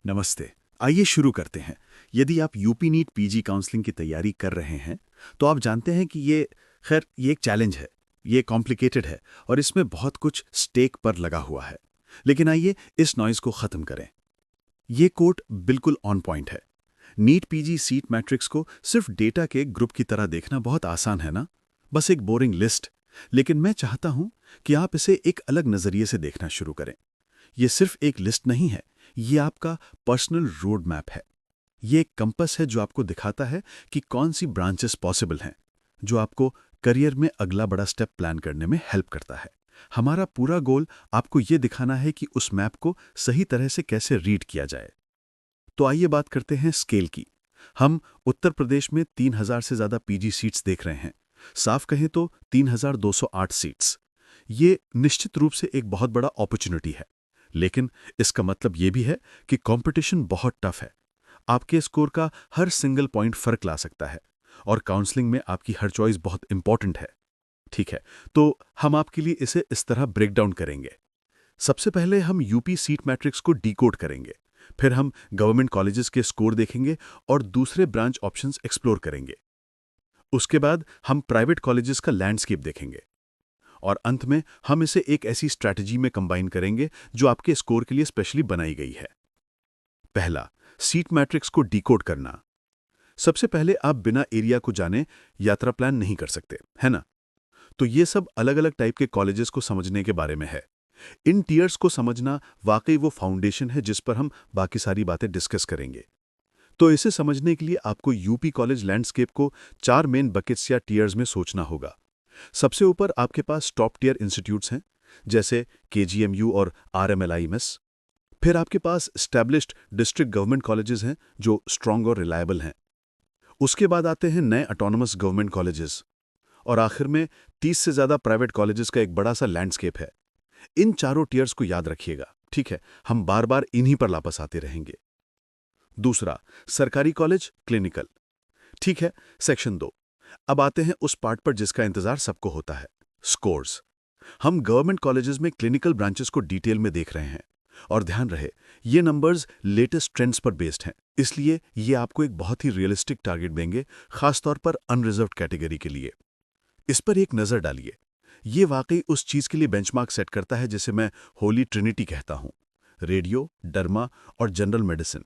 नमस्ते। आइए शुरू करते हैं। यदि आप यूपी नीट पीजी काउंसलिंग की तैयारी कर रहे हैं, तो आप जानते हैं कि ये एक चैलेंज है, ये कॉम्प्लिकेटेड है और इसमें बहुत कुछ स्टेक पर लगा हुआ है। लेकिन आइए इस नॉइज़ को ख़त्म करें। ये कोट बिल्कुल ऑन पॉइंट है। नीट पीजी सीट मैट्रिक्स को सिर्फ डेटा के ग्रुप की तरह देखना बहुत आसान है ना? बस एक बोरिंग लिस्ट। लेकिन मैं चाहता हूं कि आप इसे एक अलग नज़रिए से देखना शुरू करें। ये सिर्फ एक लिस्ट नहीं है, ये आपका पर्सनल रोड मैप है। ये एक कंपस है जो आपको दिखाता है कि कौन सी ब्रांचेस पॉसिबल हैं, जो आपको करियर में अगला बड़ा स्टेप प्लान करने में हेल्प करता है। हमारा पूरा गोल आपको ये दिखाना है कि उस मैप को सही तरह से कैसे रीड किया जाए। तो आइए बात करते हैं स्केल की। हम उत्तर प्रदेश में 3,000 से ज़्यादा पीजी सीट्स देख रहे हैं। साफ कहें तो 3,208 सीट्स। ये निश्चित रूप से एक बहुत बड़ा अपॉर्चुनिटी है। लेकिन इसका मतलब ये भी है कि कंपटीशन बहुत टफ है। आपके स्कोर का हर सिंगल पॉइंट फर्क ला सकता है और काउंसलिंग में आपकी हर चॉइस बहुत इंपॉर्टेंट है। ठीक है, तो हम आपके लिए इसे इस तरह ब्रेक डाउन करेंगे। सबसे पहले हम यूपी सीट मैट्रिक्स को डिकोड करेंगे। फिर हम गवर्नमेंट कॉलेजेस के स्कोर देखेंगे और दूसरे ब्रांच ऑप्शंस एक्सप्लोर करेंगे। उसके बाद हम प्राइवेट कॉलेजेस का लैंडस्केप देखेंगे और अंत में हम इसे एक ऐसी स्ट्रैटेजी में कंबाइन करेंगे जो आपके स्कोर के लिए स्पेशली बनाई गई है। पहला, सीट मैट्रिक्स को डिकोड करना। सबसे पहले आप बिना एरिया को जाने यात्रा प्लान नहीं कर सकते, है ना? तो ये सब अलग अलग टाइप के कॉलेजेस को समझने के बारे में है। इन टीयर्स को समझना वाकई वो फाउंडेशन है जिस पर हम बाकी सारी बातें डिस्कस करेंगे। तो इसे समझने के लिए आपको यूपी कॉलेज लैंडस्केप को 4 मेन बकेट्स या टीयर्स में सोचना होगा। सबसे ऊपर आपके पास टॉप टियर इंस्टीट्यूट्स हैं, जैसे केजीएमयू और आरएमएलआईएमएस। फिर आपके पास एस्टैब्लिश्ड डिस्ट्रिक्ट गवर्नमेंट कॉलेजेस हैं जो स्ट्रांग और रिलायबल हैं। उसके बाद आते हैं नए ऑटोनमस गवर्नमेंट कॉलेजेस और आखिर में 30 से ज़्यादा प्राइवेट कॉलेजेस का एक बड़ा सा लैंडस्केप है। इन चारों टियर्स को याद रखिएगा, ठीक है? हम बार बार इन्हीं पर वापस आते रहेंगे। दूसरा, सरकारी कॉलेज क्लिनिकल। ठीक है, सेक्शन 2। अब आते हैं उस पार्ट पर जिसका इंतजार सबको होता है, स्कोर्स। हम गवर्नमेंट कॉलेजेस में क्लिनिकल ब्रांचेस को डिटेल में देख रहे हैं और ध्यान रहे, ये नंबर्स लेटेस्ट ट्रेंड्स पर बेस्ड हैं, इसलिए ये आपको एक बहुत ही रियलिस्टिक टारगेट देंगे, खासतौर पर अनरिजर्व्ड कैटेगरी के लिए। इस पर एक नज़र डालिए। ये वाकई उस चीज़ के लिए बेंचमार्क सेट करता है जिसे मैं होली ट्रिनिटी कहता हूँ, रेडियो, डर्मा और जनरल मेडिसिन।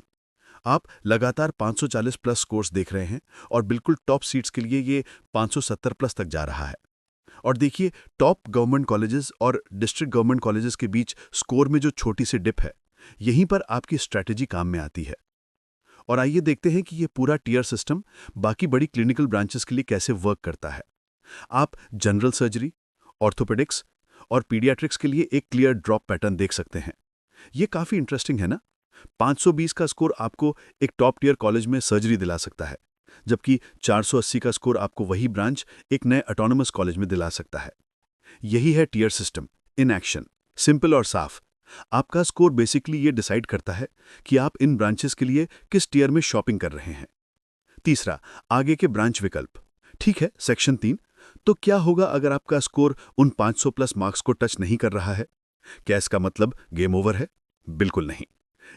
आप लगातार 540 प्लस स्कोर्स देख रहे हैं और बिल्कुल टॉप सीट्स के लिए ये 570 प्लस तक जा रहा है। और देखिए, टॉप गवर्नमेंट कॉलेजेस और डिस्ट्रिक्ट गवर्नमेंट कॉलेजेस के बीच स्कोर में जो छोटी सी डिप है, यहीं पर आपकी स्ट्रैटेजी काम में आती है। और आइए देखते हैं कि ये पूरा टियर सिस्टम बाकी बड़ी क्लिनिकल ब्रांचेस के लिए कैसे वर्क करता है। आप जनरल सर्जरी, ऑर्थोपेडिक्स और पीडियाट्रिक्स के लिए एक क्लियर ड्रॉप पैटर्न देख सकते हैं। ये काफ़ी इंटरेस्टिंग है ना? 520 का स्कोर आपको एक टॉप टियर कॉलेज में सर्जरी दिला सकता है, जबकि 480 का स्कोर आपको वही ब्रांच एक नए ऑटोनमस कॉलेज में दिला सकता है। यही है tier system in action, simple और साफ। आपका स्कोर बेसिकली ये डिसाइड करता है कि आप इन ब्रांचेस के लिए किस टियर में शॉपिंग कर रहे हैं। तीसरा, आगे के ब्रांच विकल्प। ठीक है, सेक्शन 3। तो क्या होगा अगर आपका स्कोर उन 500 प्लस मार्क्स को टच नहीं कर रहा है? क्या इसका मतलब गेम ओवर है? बिल्कुल नहीं।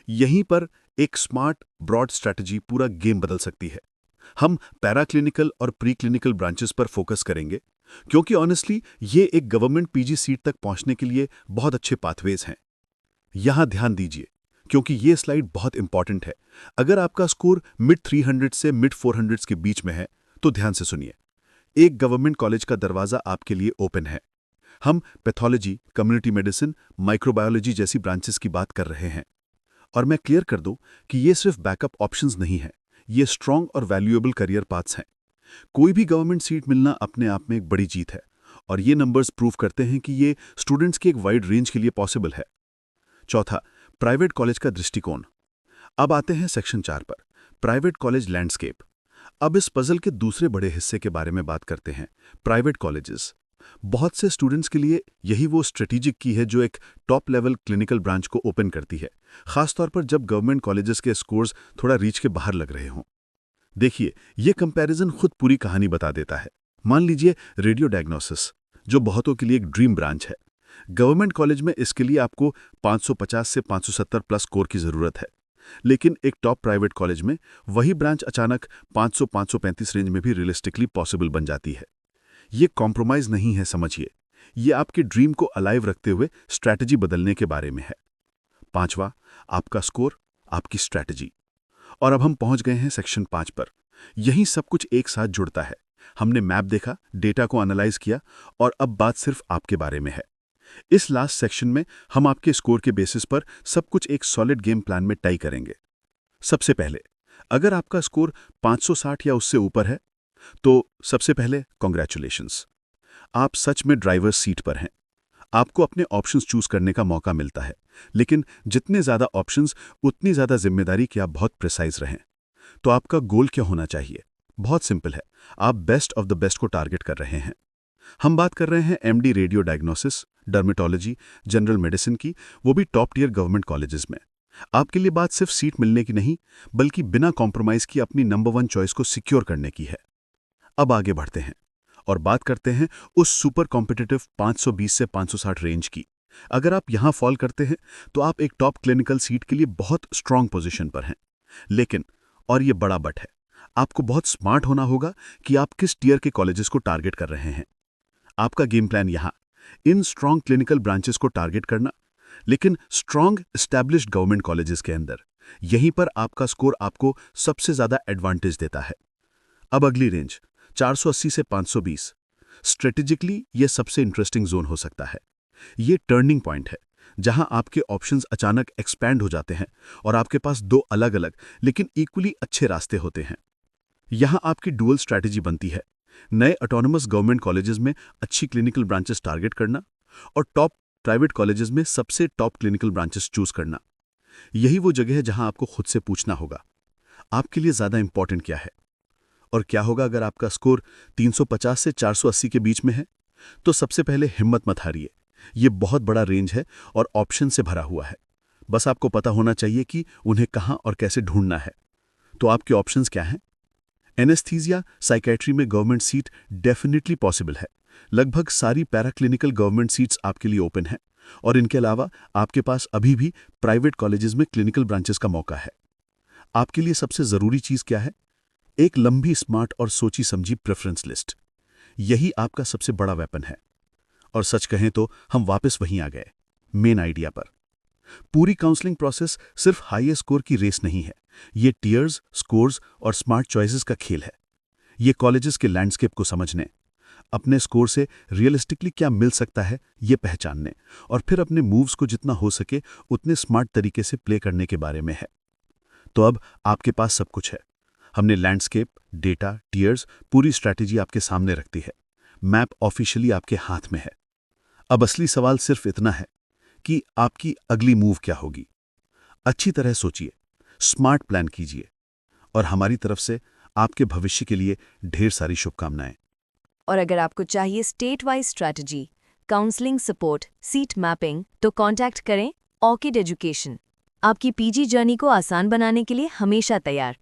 यहीं पर एक स्मार्ट ब्रॉड स्ट्रैटेजी पूरा गेम बदल सकती है। हम पैराक्लिनिकल और प्री क्लिनिकल ब्रांचेस पर फोकस करेंगे, क्योंकि ऑनेस्टली ये एक गवर्नमेंट पीजी सीट तक पहुंचने के लिए बहुत अच्छे पाथवेज हैं। यहां ध्यान दीजिए, क्योंकि ये स्लाइड बहुत इंपॉर्टेंट है। अगर आपका स्कोर मिड 300 से मिड 400 के बीच में है, तो ध्यान से सुनिए। एक गवर्नमेंट कॉलेज का दरवाजा आपके लिए ओपन है। हम पैथोलॉजी, कम्युनिटी मेडिसिन, माइक्रोबायोलॉजी जैसी ब्रांचेस की बात कर रहे हैं। और मैं क्लियर कर दूं कि ये सिर्फ बैकअप ऑप्शंस नहीं हैं, ये स्ट्रॉन्ग और वैल्यूएबल करियर पाथ्स हैं। कोई भी गवर्नमेंट सीट मिलना अपने आप में एक बड़ी जीत है और ये नंबर्स प्रूव करते हैं कि ये स्टूडेंट्स की एक वाइड रेंज के लिए पॉसिबल है। चौथा, प्राइवेट कॉलेज का दृष्टिकोण। अब आते हैं सेक्शन 4 पर, प्राइवेट कॉलेज लैंडस्केप। अब इस पजल के दूसरे बड़े हिस्से के बारे में बात करते हैं, प्राइवेट कॉलेजेस। बहुत से स्टूडेंट्स के लिए यही वो स्ट्रेटेजिक की है जो एक टॉप लेवल क्लिनिकल ब्रांच को ओपन करती है, खासतौर पर जब गवर्नमेंट कॉलेजेस के स्कोर्स थोड़ा रीच के बाहर लग रहे हों। देखिए, ये कंपैरिजन खुद पूरी कहानी बता देता है। मान लीजिए रेडियो डायग्नोसिस, जो बहुतों के लिए एक ड्रीम ब्रांच है। गवर्नमेंट कॉलेज में इसके लिए आपको 550 से 570 प्लस स्कोर की ज़रूरत है, लेकिन एक टॉप प्राइवेट कॉलेज में वही ब्रांच अचानक 500-535 रेंज में भी रियलिस्टिकली पॉसिबल बन जाती है। ये कॉम्प्रोमाइज नहीं है, समझिए। ये आपके ड्रीम को अलाइव रखते हुए स्ट्रैटेजी बदलने के बारे में है। पांचवा, आपका स्कोर, आपकी स्ट्रैटेजी। और अब हम पहुंच गए हैं सेक्शन 5 पर। यहीं सब कुछ एक साथ जुड़ता है। हमने मैप देखा, डेटा को एनालाइज किया, और अब बात सिर्फ आपके बारे में है। इस लास्ट सेक्शन में हम आपके स्कोर के बेसिस पर सब कुछ एक सॉलिड गेम प्लान में टाई करेंगे। सबसे पहले, अगर आपका स्कोर 560 या उससे ऊपर है, तो सबसे पहले कॉन्ग्रेचुलेशंस, आप सच में ड्राइवर्स सीट पर हैं। आपको अपने ऑप्शंस चूज करने का मौका मिलता है, लेकिन जितने ज्यादा ऑप्शंस उतनी ज्यादा जिम्मेदारी कि आप बहुत प्रिसाइज रहें। तो आपका गोल क्या होना चाहिए? बहुत सिंपल है, आप बेस्ट ऑफ द बेस्ट को टारगेट कर रहे हैं। हम बात कर रहे हैं MD radio diagnosis, dermatology, general medicine की, वो भी टॉप टियर गवर्नमेंट कॉलेजेस में। आपके लिए बात सिर्फ सीट मिलने की नहीं, बल्कि बिना कॉम्प्रोमाइज की अपनी नंबर 1 चॉइस को सिक्योर करने की है। अब आगे बढ़ते हैं और बात करते हैं उस सुपर कॉम्पिटिटिव 520 से 560 रेंज की। अगर आप यहां फॉल करते हैं तो आप एक टॉप क्लिनिकल सीट के लिए बहुत स्ट्रांग पोजीशन पर हैं। लेकिन, और ये बड़ा बट है, आपको बहुत स्मार्ट होना होगा कि आप किस टियर के कॉलेजेस को टारगेट कर रहे हैं। आपका गेम प्लान यहां इन स्ट्रांग क्लिनिकल ब्रांचेस को टारगेट करना, लेकिन स्ट्रांग एस्टैब्लिश्ड गवर्नमेंट कॉलेजेस के अंदर। यहीं पर आपका स्कोर आपको सबसे ज्यादा एडवांटेज देता है। अब अगली रेंज 480 से 520। स्ट्रेटेजिकली यह सबसे इंटरेस्टिंग जोन हो सकता है। ये टर्निंग पॉइंट है जहां आपके ऑप्शंस अचानक एक्सपैंड हो जाते हैं और आपके पास दो अलग अलग लेकिन इक्वली अच्छे रास्ते होते हैं। यहां आपकी डुअल स्ट्रैटेजी बनती है, नए ऑटोनमस गवर्नमेंट कॉलेजेस में अच्छी क्लिनिकल ब्रांचेस टारगेट करना और टॉप प्राइवेट कॉलेजेस में सबसे टॉप क्लिनिकल ब्रांचेस चूज करना। यही वो जगह है जहां आपको खुद से पूछना होगा, आपके लिए ज्यादा इंपॉर्टेंट क्या है। और क्या होगा अगर आपका स्कोर 350 से 480 के बीच में है? तो सबसे पहले हिम्मत मत हारिए। ये बहुत बड़ा रेंज है और ऑप्शन से भरा हुआ है। बस आपको पता होना चाहिए कि उन्हें कहां और कैसे ढूंढना है। तो आपके ऑप्शंस क्या हैं? एनेस्थीसिया, साइकेट्री में गवर्नमेंट सीट डेफिनेटली पॉसिबल है। लगभग सारी पैराक्लिनिकल गवर्नमेंट सीट्स आपके लिए ओपन है, और इनके अलावा आपके पास अभी भी प्राइवेट कॉलेजेस में क्लिनिकल ब्रांचेस का मौका है। आपके लिए सबसे जरूरी चीज क्या है? एक लंबी, स्मार्ट और सोची समझी प्रेफरेंस लिस्ट। यही आपका सबसे बड़ा वेपन है। और सच कहें तो हम वापस वहीं आ गए, मेन आइडिया पर। पूरी काउंसलिंग प्रोसेस सिर्फ हाईएस्ट स्कोर की रेस नहीं है। ये टियर्स, स्कोर्स और स्मार्ट चॉइसेस का खेल है। ये कॉलेजेस के लैंडस्केप को समझने, अपने स्कोर से रियलिस्टिकली क्या मिल सकता है ये पहचानने, और फिर अपने मूव्स को जितना हो सके उतने स्मार्ट तरीके से प्ले करने के बारे में है। तो अब आपके पास सब कुछ है। हमने लैंडस्केप, डेटा, टियर्स, पूरी स्ट्रैटेजी आपके सामने रखती है। मैप ऑफिशियली आपके हाथ में है। अब असली सवाल सिर्फ इतना है कि आपकी अगली मूव क्या होगी। अच्छी तरह सोचिए, स्मार्ट प्लान कीजिए, और हमारी तरफ से आपके भविष्य के लिए ढेर सारी शुभकामनाएं। और अगर आपको चाहिए state wise strategy, counselling support, seat mapping, तो कांटेक्ट करें ऑर्किड एजुकेशन। आपकी पीजी जर्नी को आसान बनाने के लिए हमेशा तैयार।